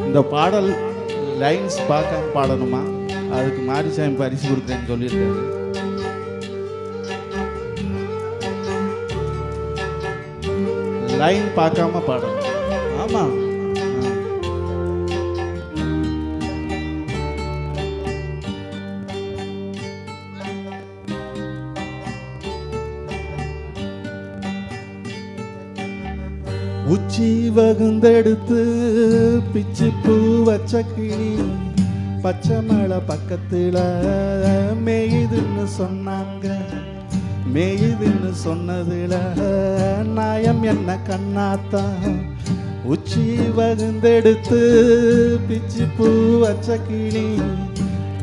இந்த பாடல் லைன்ஸ் பார்க்காம பாடணுமா? அதுக்கு மாரிசாமி பரிசு கொடுக்குறேன்னு சொல்லியிருக்காரு. லைன் பார்க்காம பாடணும். ஆமாம், உச்சி வகுந்தெடுத்து பிச்சு பூ வச்ச கிளி பச்சை மலை பக்கத்தில் மேயுதுன்னு சொன்னாங்க. மேயுதுன்னு சொன்னதுல நாயம் என்ன கண்ணாத்தா? உச்சி வகுந்தெடுத்து பிச்சு பூ வச்ச கிளி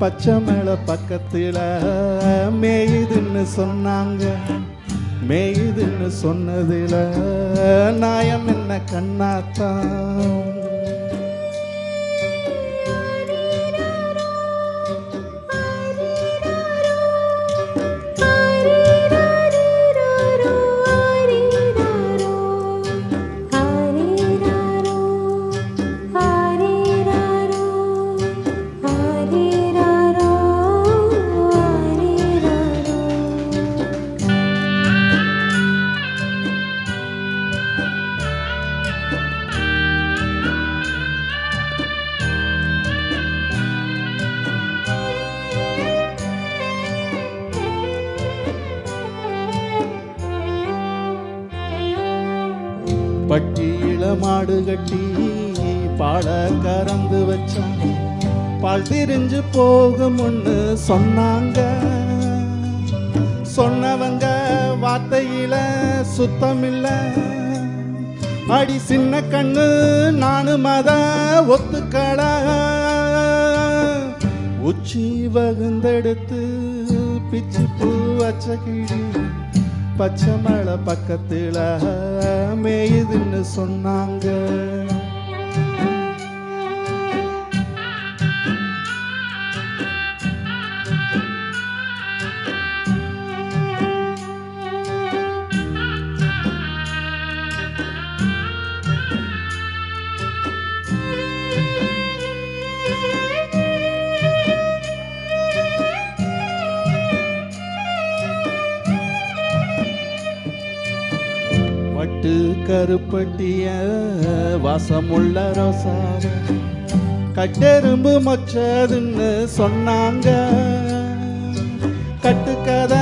பச்சை மலை பக்கத்தில் மேயுதுன்னு சொன்னாங்க. மேயுதுன்னு சொன்னதுல நாயம் என்ன கண்ணாத்தான்? பட்டியில மாடு கட்டி பாட கறந்து வச்சான். பால் திரிஞ்சு போகும்னு சொன்னாங்க. சொன்னவங்க வார்த்தையில சுத்தமில்ல. அடி சின்ன கண்ணு நானும் அத ஒத்துக்கட. உச்சி வகுந்தெடுத்து பிச்சு பூ வச்ச கிளி பச்சை மலை பக்கத்தில் மேயுதுன்னு சொன்னாங்க. பட்டு கருப்பட்டிய வாசமுள்ள ரோசாவ கட்டெரும்பு மொச்சதுன்னு சொன்னாங்க. கட்டுக்கதை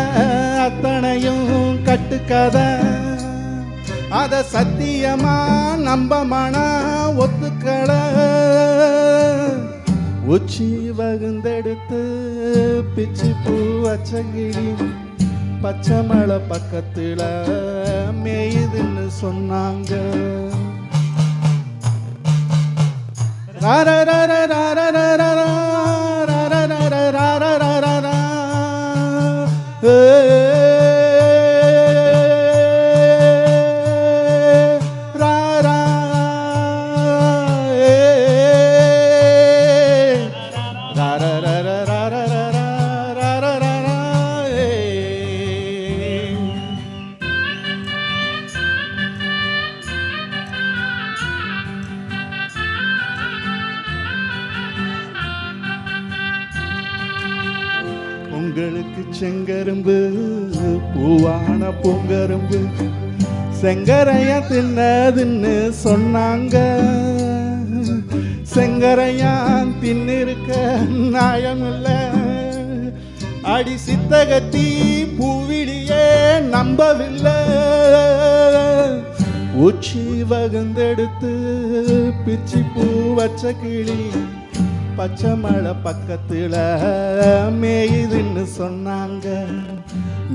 அத்தனையும் கட்டுக்கதை. அத சத்தியமா நம்ப மன ஒத்துக்கட. உச்சி வகுந்தெடுத்து பிச்சு பூ வச்ச கிளி பச்சை மலை பக்கத்தில் மேயுதுன்னு சொன்னாங்க. உங்களுக்கு செங்கரும்பு பூவான பூங்கரும்பு செங்கரையா தின்னதுன்னு சொன்னாங்க. செங்கரையா தின்னிருக்க நியாயமில்ல. அடி சித்தகத்தி பூவிலியே நம்பவில்லை. உச்சி வகுந்தெடுத்து பிச்சி பூ வச்ச கிளி பச்சை மலை பக்கத்தில் மேயுதுன்னு சொன்னாங்க.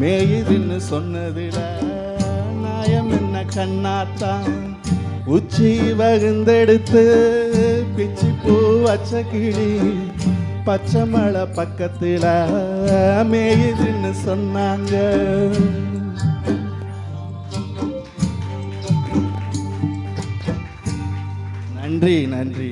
மேயுதுன்னு சொன்னதுல நாயம் என்ன கண்ணாத்தான்? உச்சி வகுந்தெடுத்து பிச்சி பூ வச்ச கிளி பச்சை மலை பக்கத்தில் மேயுதுன்னு சொன்னாங்க. நன்றி, நன்றி.